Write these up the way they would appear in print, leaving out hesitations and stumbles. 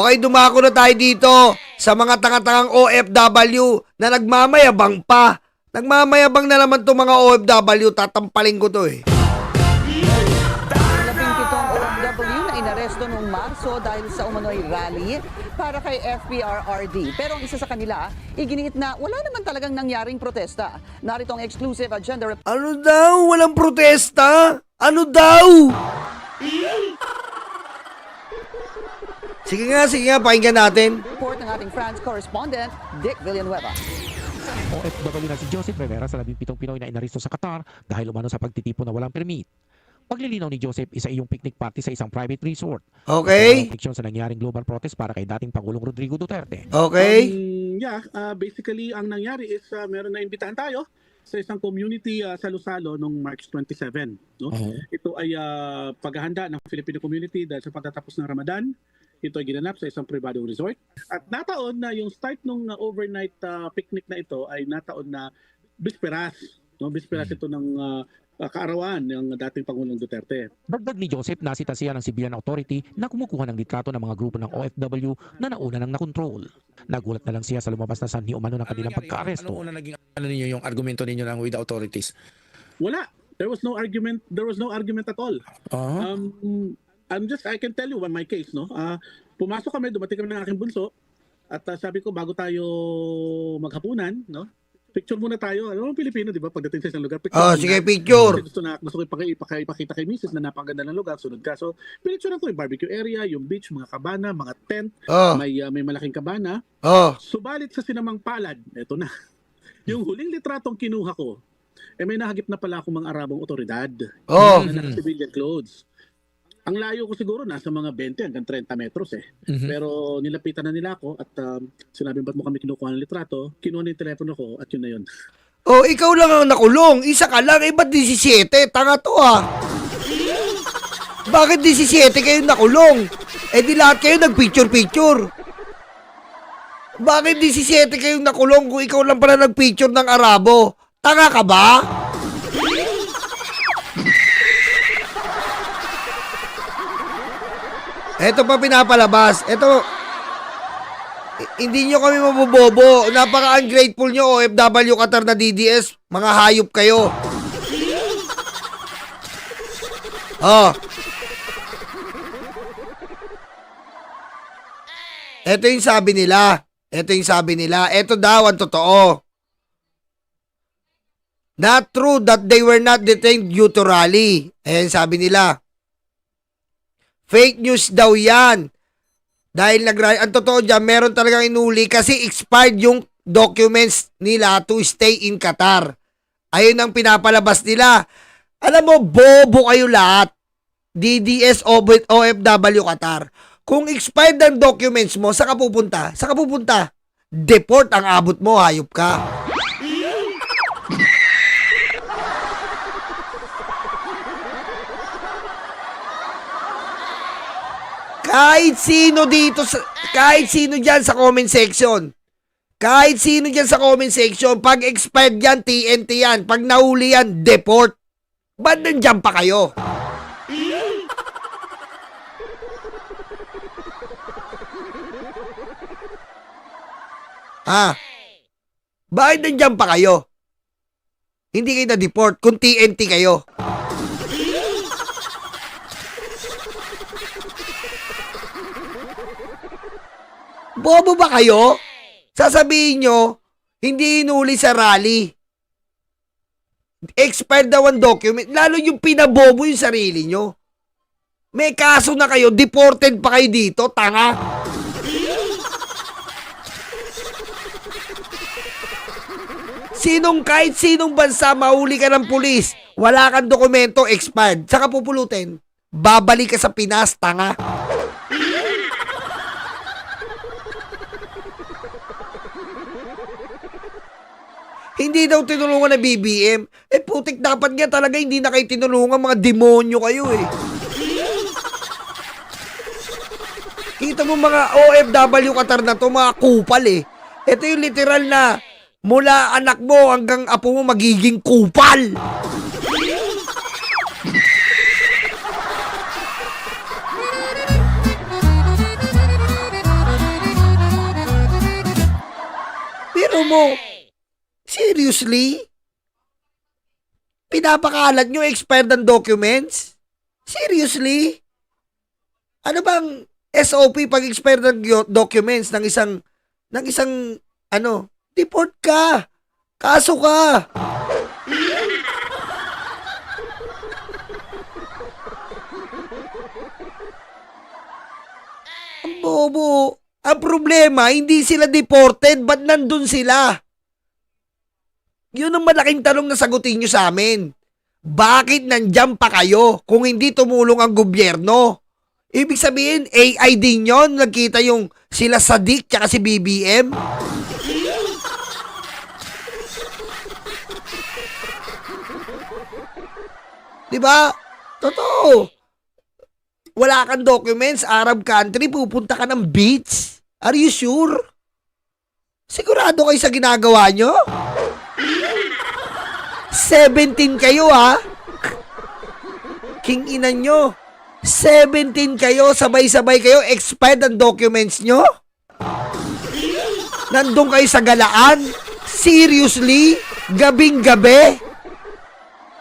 Okay, dumako na tayo dito sa mga tanga-tangang OFW na nagmamayabang pa. Nagmamayabang na naman itong mga OFW, tatampaling ko to eh. 17 OFW na inaresto noong Marso dahil sa umano'y rally para kay FPRRD. Pero ang isa sa kanila, iginiit na wala naman talagang nangyaring protesta. Narito ang exclusive agenda report. Ano daw? Walang protesta? Ano daw? Sige nga, pakinggan natin. Report ng ating France correspondent, Dick Villanueva. OFW na si Joseph Rivera sa 17 Pinoy na inaresto sa Qatar dahil umano sa pagtitipon na walang permit. Paglilinaw ni Joseph, isa iyong picnic party sa isang private resort. Okay? Sa sa nangyaring global protest para kay dating Pangulong Rodrigo Duterte. Okay? Basically ang nangyari is meron na imbitahan tayo sa isang community sa Lusalo noong March 27. No? Ito ay paghahanda ng Filipino community dahil sa pagtatapos ng Ramadan. Ito ay ginanap sa isang pribadong resort. At nataon na yung start ng overnight picnic na ito ay nataon na bisperas. No? Bisperas ito ng kaarawan ng dating Pangulong Duterte. Dagdag ni Joseph, nasita siya ng Civilian Authority na kumukuha ng litrato ng mga grupo ng OFW na nauna nang nakontrol. Nagulat na lang siya sa lumabas na sanhi umano ng kanilang pagka-aresto. Ano naging ninyo yung argumento ninyo lang with the authorities? Wala. There was no argument at all. I can tell you one my case, no. Pumasok kami, dumating kami ng aking bunso at sabi ko bago tayo maghapunan, no. Picture muna tayo. Ano ang Pilipino, 'di ba? Pagdating sa isang lugar, picture. Sige, picture. Gusto ko ipakita kay Mrs. na napakaganda ng lugar, sunod ka. So, pinicture ko yung barbecue area, yung beach, mga kabana, mga tent, may malaking kabana. Subalit sa sinamang palad, eto na. Yung huling litratong kinuha ko, may nahagip na pala akong mga Arabong otoridad na naka-civilian clothes. Ang layo ko siguro nasa mga 20 hanggang 30 metros eh. Pero nilapitan na nila ako at sinabi, ba't mo kami kinukuha ng litrato? Kinuha na yung telepono ko at yun na yun. Oh, ikaw lang ang nakulong. Isa ka lang. Ba't 17? Tanga to ah. Bakit 17 kayo nakulong? Di lahat kayo nagpicture-picture. Bakit 17 kayong nakulong kung ikaw lang pala nagpicture ng Arabo? Tanga ka ba? Ito pa pinapalabas. Ito, hindi nyo kami mabobobo. Napaka-ungrateful nyo, OFW Qatar na DDS. Mga hayop kayo. Ito yung sabi nila. Ito daw ang totoo. Not true that they were not detained due to rally. Ayan sabi nila. Fake news daw yan. Dahil ang totoo dyan, meron talagang inuli kasi expired yung documents nila to stay in Qatar. Ayun ang pinapalabas nila. Alam mo, bobo kayo lahat. DDS OFW Qatar. Kung expired ang documents mo, saan ka pupunta? Deport ang abot mo, hayop ka. Kahit sino dyan sa comment section. Pag expired yan, TNT yan. Pag nahuli yan, deport. Ba't nandyan pa kayo? Bakit nandyan pa kayo? Hindi kayo na-deport kung TNT kayo. Bobo ba kayo? Sasabihin nyo, hindi inuli sa rally. Expired daw ang document. Lalo yung pinabobo yung sarili nyo. May kaso na kayo, deported pa kayo dito, tanga. Kahit sinong bansa, mahuli ka ng pulis, wala kang dokumento, expired. Saka pupulutin, babalik ka sa Pinas, tanga. Hindi daw tinulungan na BBM. Putik, dapat nga talaga hindi na kayo tinulungan, mga demonyo kayo eh. Kita mo mga OFW Qatar na to, mga kupal eh. Ito yung literal na mula anak mo hanggang apo mo magiging kupal. Pero mo, seriously? Pinapakalat nyo expired ng documents? Seriously? Ano bang SOP pag expired ng documents ng isang deport ka. Kaso ka. Ang bobo. Ang problema, hindi sila deported, ba't nandun sila? Yun ang malaking tanong na sagutin nyo sa amin. Bakit nandyan pa kayo kung hindi tumulong ang gobyerno? Ibig sabihin, AI din yun. Nagkita yung sila Sadik tsaka si BBM. Diba? Totoo. Wala kang documents, Arab country, pupunta ka ng beach. Are you sure? Sigurado kayo sa ginagawa nyo? 17 kayo ha? King ina nyo. 17 kayo, sabay-sabay kayo, expired ang documents nyo? Nandun kayo sa galaan? Seriously? Gabing-gabi?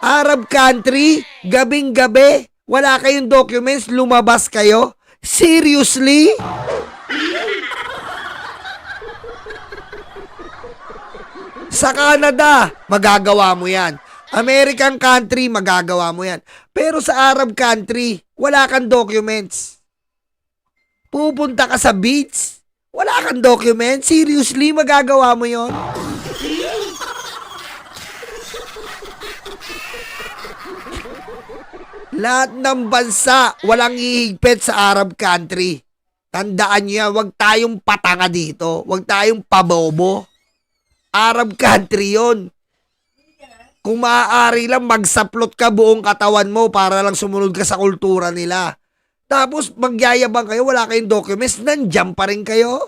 Arab country? Gabing-gabi? Wala kayong documents, lumabas kayo? Seriously? Sa Canada, magagawa mo yan. American country, magagawa mo yan. Pero sa Arab country, wala kang documents. Pupunta ka sa beach, wala kang documents. Seriously, magagawa mo yon? Lahat ng bansa, walang ihigpit sa Arab country. Tandaan niyo yan, huwag tayong patanga dito. Huwag tayong pabobo. Arab country yon. Kung maaari lang, magsaplot ka buong katawan mo para lang sumunod ka sa kultura nila. Tapos, magyayabang kayo, wala kayong documents, nandiyan pa rin kayo.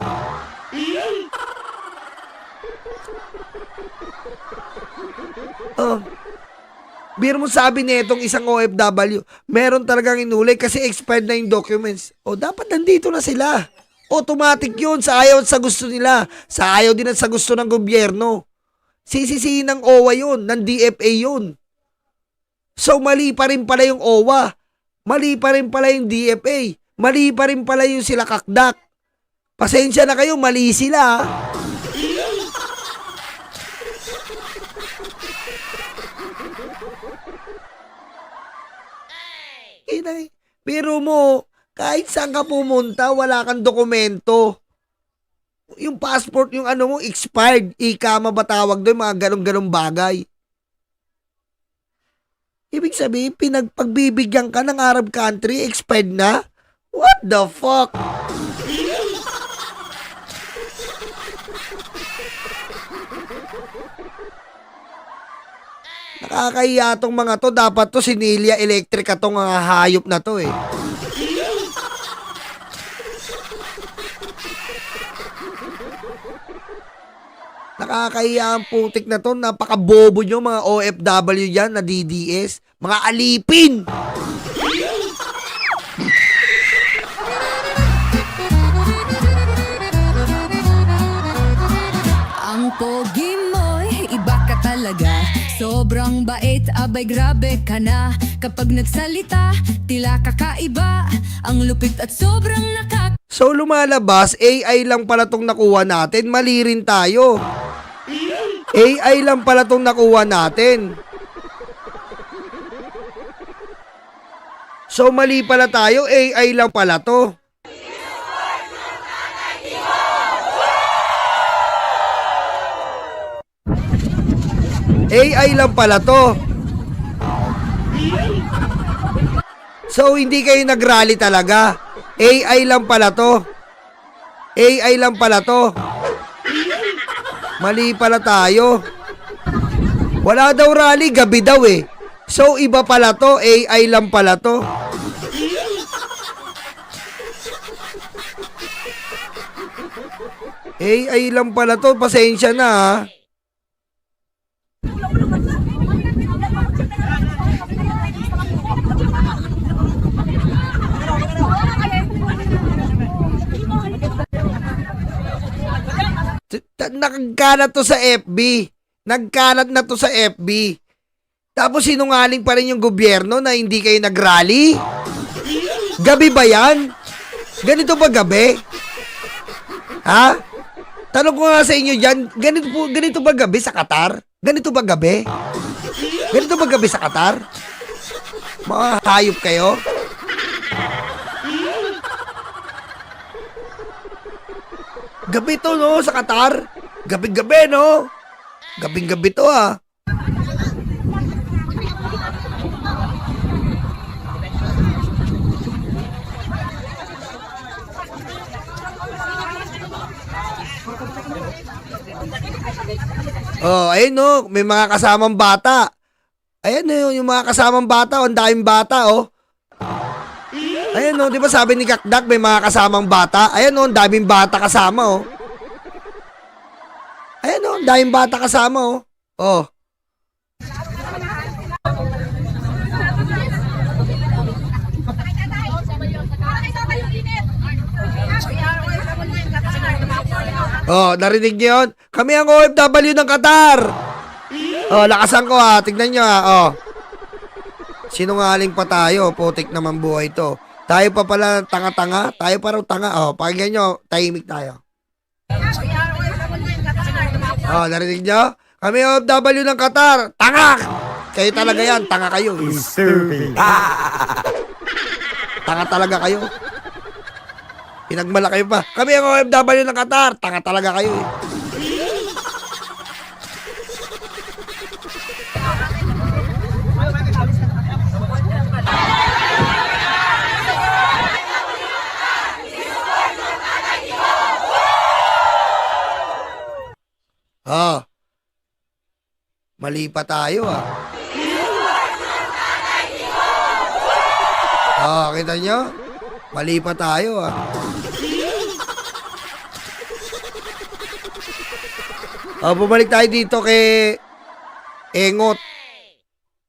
Biro mo sabi nitong isang OFW, meron talagang inulay kasi expired na yung documents. O, dapat nandito na sila. Automatic yun, sa ayaw at sa gusto nila. Sa ayaw din at sa gusto ng gobyerno. Sisisihin ng OWA yun, ng DFA yun. So, mali pa rin pala yung OWA. Mali pa rin pala yung DFA. Mali pa rin pala yung sila kakdak. Pasensya na kayo, mali sila. Pero mo, kahit saan ka pumunta, wala kang dokumento. Yung passport, yung ano mo, expired. Ikama ba tawag doon, mga ganong-ganong bagay. Ibig sabihin, pinagpagbibigyan ka ng Arab country, expired na? What the fuck? Nakakahiya tong mga to. Dapat to sinilya electric tong hayop na to eh. Nakakahiya ang putik na to. Napakabobo nyo mga OFW yan na DDS. Mga alipin! Ang pogi mo'y iba ka talaga. Sobrang bait, abay grabe ka na. Kapag nagsalita, tila kakaiba. Ang lupit at sobrang So lumalabas, AI lang pala tong nakuha natin. Mali rin tayo. AI lang pala tong nakuha natin. So mali pala tayo, AI lang pala to. AI lang pala to. So hindi kayo nagrally talaga. AI lang pala to. AI lang pala to. Mali pala tayo. Wala daw rally, gabi daw eh. So iba pala to, AI lang pala to. AI lang pala to, pasensya na ha. Nagkalat to sa FB. Nagkalat na to sa FB. Tapos sinungaling pa rin yung gobyerno na hindi kayo nagrally? Gabi ba yan? Ganito ba gabi? Ha? Tanong ko nga sa inyo dyan, ganito ba gabi sa Qatar? Ganito ba gabi? Ganito ba gabi sa Qatar? Mga hayop kayo? Gabi to, no, sa Qatar. Gabi-gabi, no? Gabing-gabi to, ah. Oh, ayun, no, may mga kasamang bata. Ayan, no, yung mga kasamang bata, ang daming bata, oh. Ayan, no, di ba sabi ni Kakdak, may mga kasamang bata? Ayan, no, ang daming bata kasama, oh. Ayan, no, ang daming bata kasama, oh. Oh. Oh, narinig niyo yun? Kami ang OFW ng Qatar. Oh, lakasan ko, ha. Tignan nyo, ha. Oh. Sinungaling pa tayo. Putik naman buhay to. Tayo pa pala tanga-tanga. Tayo pa raw tanga. Oh, pakinggan nyo. Tahimik tayo. Oh, narinig nyo? Kami OFW ng Qatar. Tanga! Kayo talaga yan. Tanga kayo. Tanga talaga kayo. Pinagmala kayo pa. Kami ang OFW ng Qatar. Tanga talaga kayo, eh. Ah. Mali pa tayo, ah. Ah, kita nyo? Mali pa tayo, ah. Oh, bumalik tayo dito kay Engot.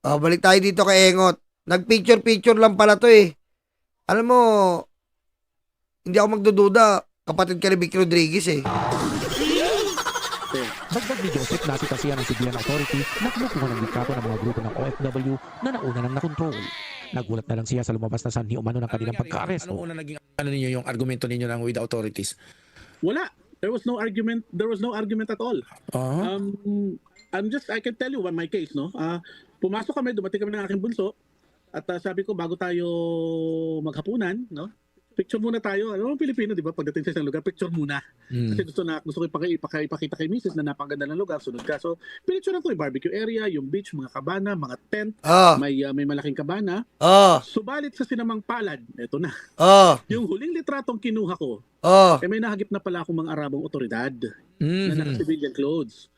Oh, balik tayo dito kay Engot. Nag-picture-picture lang pala to, eh. Alam mo, hindi ako magdududa. Kapatid ka ni Vicky Rodriguez, eh. Dagdag ni Joseph, nasita siya ng Civilian Authority na kumukuha ng litrato ng mga grupo ng OFW na nauna nang nakontrol. Nagulat na lang siya sa lumabas na sanhi umano ng kanilang pagka-aresto. Anong una naging ninyo yung argumento ninyo ng with the authorities? Wala. There was no argument. There was no argument at all. I can tell you one my case, no? Pumasok kami, dumating kami ng aking bunso at sabi ko bago tayo maghapunan, no? Picture muna tayo. Ano ang Pilipino, di ba? Pagdating sa isang lugar, picture muna. Kasi gusto ko ipakita kay Mrs. na napakaganda ng lugar, sunod ka. So, pinicture ko yung barbecue area, yung beach, mga kabana, mga tent, may malaking kabana. Subalit sa sinamang palad, eto na. Yung huling litratong kinuha ko, may nahagip na pala akong mga Arabong otoridad na naka-civilian clothes.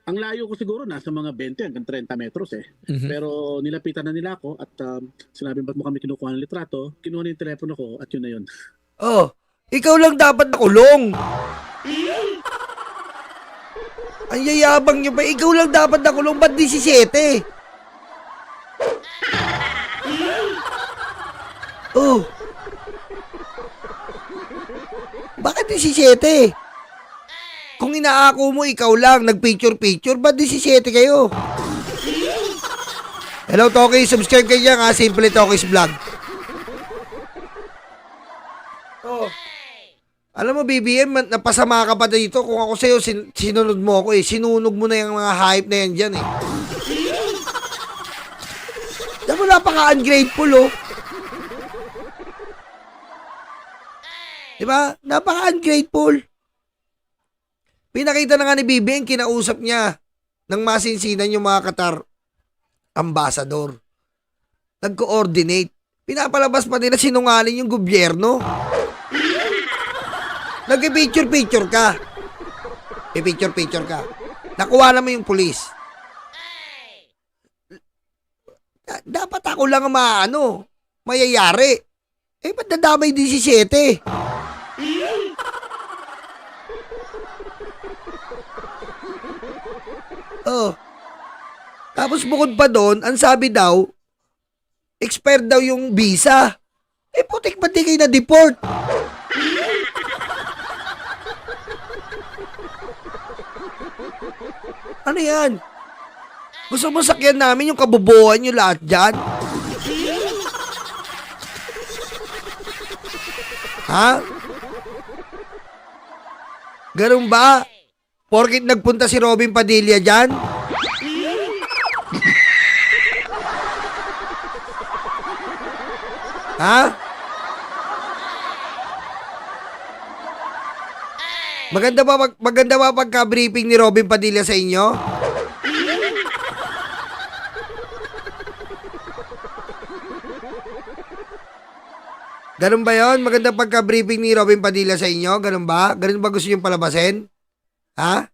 Ang layo ko siguro nasa mga 20 hanggang 30 metros, eh. Pero nilapitan na nila ako at sinabi, ba't mo kami kinukuha ng litrato? Kinuha na yung telepono ko at yun na yun. Oh, ikaw lang dapat nakulong. Ang yayabang nyo ba? Ikaw lang dapat nakulong. Ba't 17? Oh. Bakit 17? Kung inaako mo, ikaw lang, nag-picture-picture, ba't 17 kayo? Hello, Toki, subscribe kayo dyan, ha? Simple Toki's Vlog. Oh. Alam mo, BBM, napasama ka pa dito. Kung ako sa'yo, sinunod mo ako, eh. Sinunog mo na yung mga hype na yan dyan, eh. Diyan mo, napaka-ungrateful, oh. Diba? Napaka-ungrateful. Pinakita na nga ni BBM, kinausap niya ng masinsinan yung mga Qatar ambassador. Nag-coordinate. Pinapalabas pa nila sinungaling yung gobyerno. Nag-picture-picture ka. Picture-picture ka. Nakuha naman yung pulis. Dapat ako lang ang mayayari. Eh, ba't nadamay 17? Oh. Tapos bukod pa doon, ang sabi daw, expired daw yung visa. Eh, putik, ba't di kayo na-deport? Ano yan? Gusto mo sakyan namin yung kabobohan nyo lahat dyan? Ha? Ganun ba? Porkit nagpunta si Robin Padilla dyan? Ha? Maganda ba pagka-briefing ni Robin Padilla sa inyo? Ganun ba yon? Maganda pagka-briefing ni Robin Padilla sa inyo? Ganun ba? Ganun ba gusto niyong palabasin? Ha?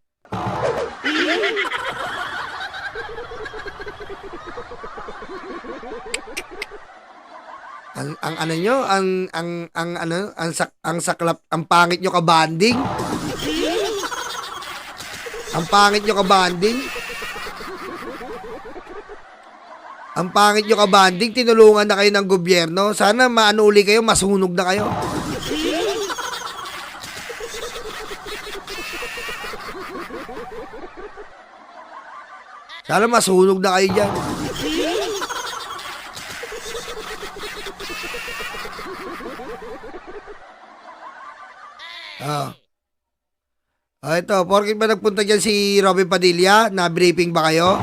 Ang ano nyo, ang saklap, ang pangit nyo ka-banding. Ang pangit nyo ka-banding. Ang pangit nyo ka-banding, tinulungan na kayo ng gobyerno. Sana maano uli kayo, masunog na kayo. Sana masunog na kayo dyan. Ito, porkit ba nagpunta dyan si Robin Padilla? Na-briefing ba kayo?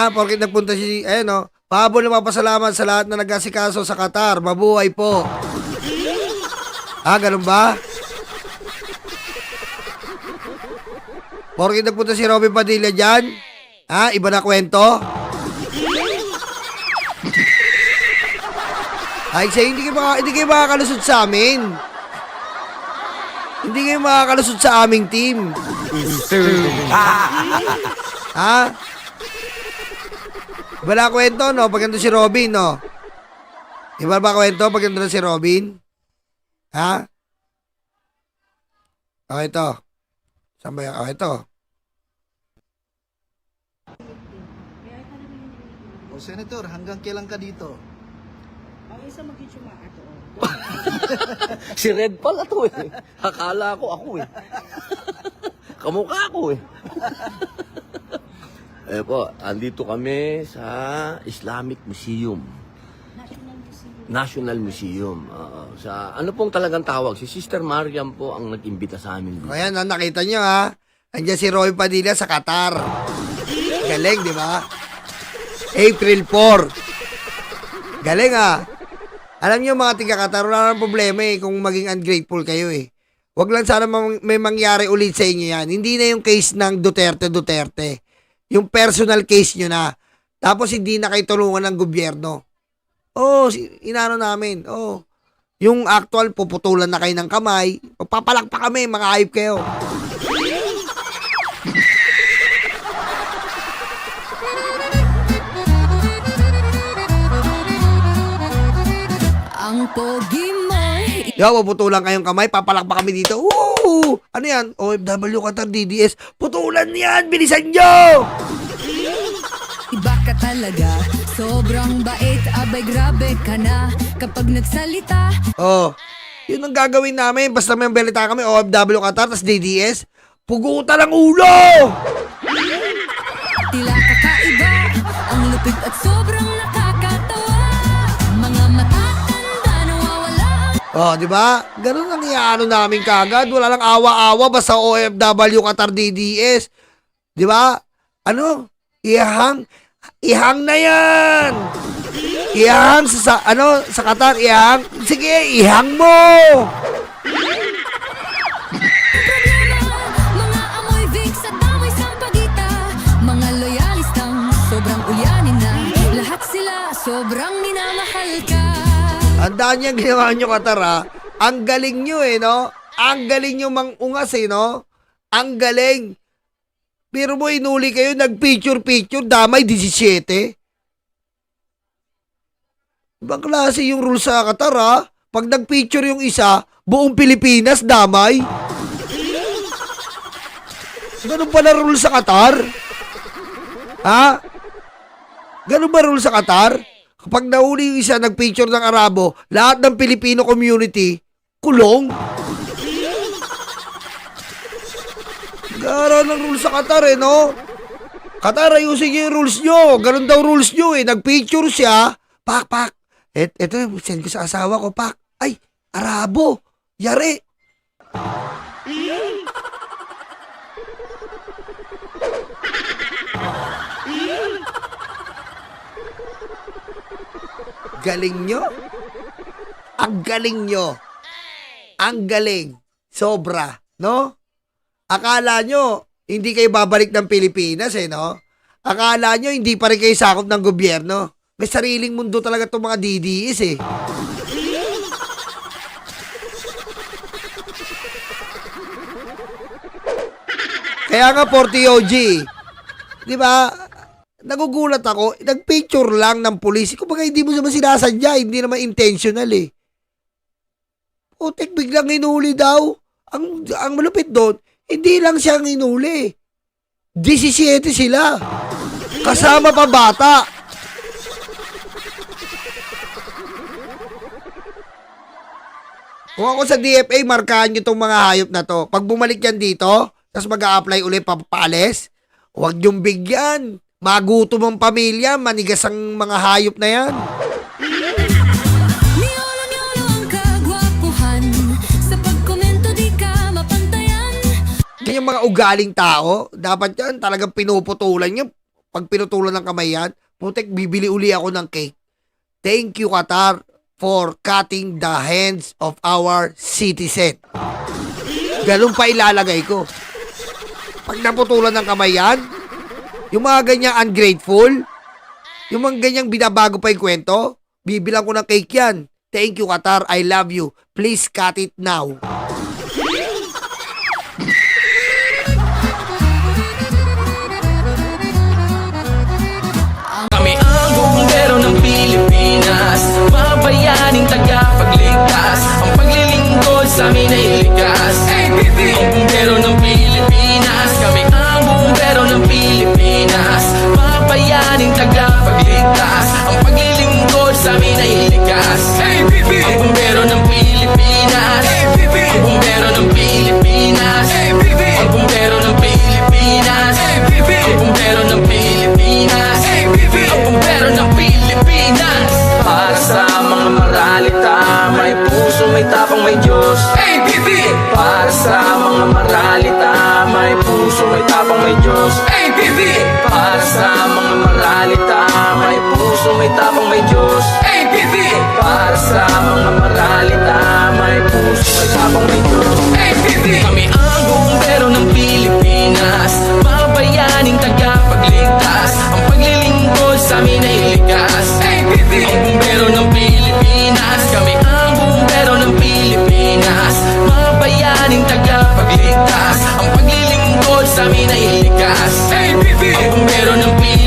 Porkit nagpunta si, pahabol na mapasalamat sa lahat na nag-asikaso sa Qatar. Mabuhay po. Ganun ba? Porkit nagpunta si Robin Padilla dyan? Iba na kwento? Ay, sa'yo, hindi kayo makakalusot sa amin. Hindi kayo makakalusot sa aming team. Iba na kwento, no? Pag nandun si Robin, no? Iba ba kwento pag nandun si Robin? Ito. Saan ba yan? Ito. Senator, hanggang kailan ka dito? Si Red pala to eh. Akala ko ako eh. Kamukha ko eh. Po, andito kami sa Islamic Museum. National Museum. Sa ano pong talagang tawag? Si Sister Mariam po ang nag-imbita sa amin dito. Ayan, nakita nyo Andiyan si Roy Padilla sa Qatar. Galing, di ba? April 4. Galing Alam nyo mga tiga-Qatar, wala nang problema kung maging ungrateful kayo Wag lang sana may mangyari ulit sa inyo yan. Hindi na yung case ng Duterte. Yung personal case nyo na. Tapos hindi na kayo tulungan ng gobyerno. Inano namin. Yung actual, puputulan na kayo ng kamay. Papalak pa kami, mga ayip kayo. Ang pogi mo'y Puputulan kayong kamay, papalak pa kami dito. Ano yan? OFW Qatar DDS. Putulan yan! Bilisan nyo! iba ka talaga. Sobrang bait, abay grabe ka na. Kapag nagsalita, Yun ang gagawin namin. Basta may balita kami, OFW Qatar, tas DDS. Pugutan ang ulo! tila kakaiba. Ang lupit at sobrang nakakatawa. Mga matatanda nawawala. Di ba? Ganun ang iaano namin kagad. Wala lang awa-awa basta OFW Qatar DDS. Di ba? Ihang na yan. Ihang sa Qatar, ihang. Sige, ihang mo. Mga amoy Vicks at amoy sampagita. Mga loyalistang sobrang ulyanin na. Lahat sila sobrang minamahal ka. Andaan niya ginawa nyo Qatar Ang galing nyo no? Ang galing nyo mangungas no? Ang galing. Pero mo inuli kayo, nag-picture, damay 17. Ibang klase yung rule sa Qatar Pag nag-picture yung isa, buong Pilipinas damay. Ganun pala rule sa Qatar? Ganun ba rule sa Qatar? Kapag nahuli yung isa, nagpicture ng Arabo, lahat ng Filipino community, kulong. Gara ng rules sa Qatar no? Qatar, ayusin niyo yung rules nyo. Ganun daw rules nyo Nagpicture siya, pak. Eto, send ko sa asawa ko, pak. Ay, Arabo. Yari. Galing nyo? Ang galing nyo. Ang galing. Sobra, no? Akala nyo, hindi kayo babalik ng Pilipinas, no? Akala nyo, hindi pa rin kayo sakop ng gobyerno. May sariling mundo talaga itong mga DDS, Kaya nga 40 OG, di ba? Nagugulat ako, nagpicture lang ng pulis. Kumbaga hindi mo naman sinasadya, hindi naman intentional Putek, biglang inuli daw. Ang malupit doon, hindi lang siyang inuli. 17 sila. Kasama pa bata. Kung ako sa DFA, markahan nyo itong mga hayop na to. Pag bumalik yan dito, tapos mag-a-apply ulit papaalis, huwag yung bigyan. Magutom ang pamilya, manigas ang mga hayop na yan. Niyolo-niyolo ang kagwapuhan, sa pagkomento di ka mapantayan. Yung mga ugaling tao, dapat yan talagang pinuputulan nyo. Pag pinutulan ng kamay yan, putek, bibili uli ako ng cake. Thank you, Qatar, for cutting the hands of our citizen. Ganun pa ilalagay ko. Pag naputulan ng kamay yan, yung mga ganyang ungrateful, yung mga ganyang binabago pa yung kwento, bibilang ko ng cake yan. Thank you, Qatar. I love you. Please cut it now. Kami ang bumbero ng Pilipinas, mga bayaning tagapagligtas. Ang paglilingkod sa amin ay likas. Ang bumbero ng Pilipinas, kami ang bumbero ng Pilipinas, mga bayaning tagapagligtas. Ang paglilingkod sa amin ay likas. Ang bumbero ng Pilipinas, ang bumbero ng Pilipinas, ang bumbero ng Pilipinas, ang bumbero ng Pilipinas, ang bumbero ng Pilipinas. Para sa mga maralita, may puso, may tapang, may Diyos. Para sa mga maralita, may puso, may tapang, may Diyos. Para sa mga maralita, may puso, may tapang, may Diyos. Para sa mga maralita, may puso, may tapang, may Diyos. Kami ang bumbero ng Pilipinas, mga bayaning tagapagligtas. Ang paglilingkod sa amin ay likas. Ang bumbero ng Pilipinas, kami ang bumbero ng Pilipinas, mga bayaning tagapagligtas. Ang paglilingkod sa amin ay likas. Ang bumbero ng Pilipinas,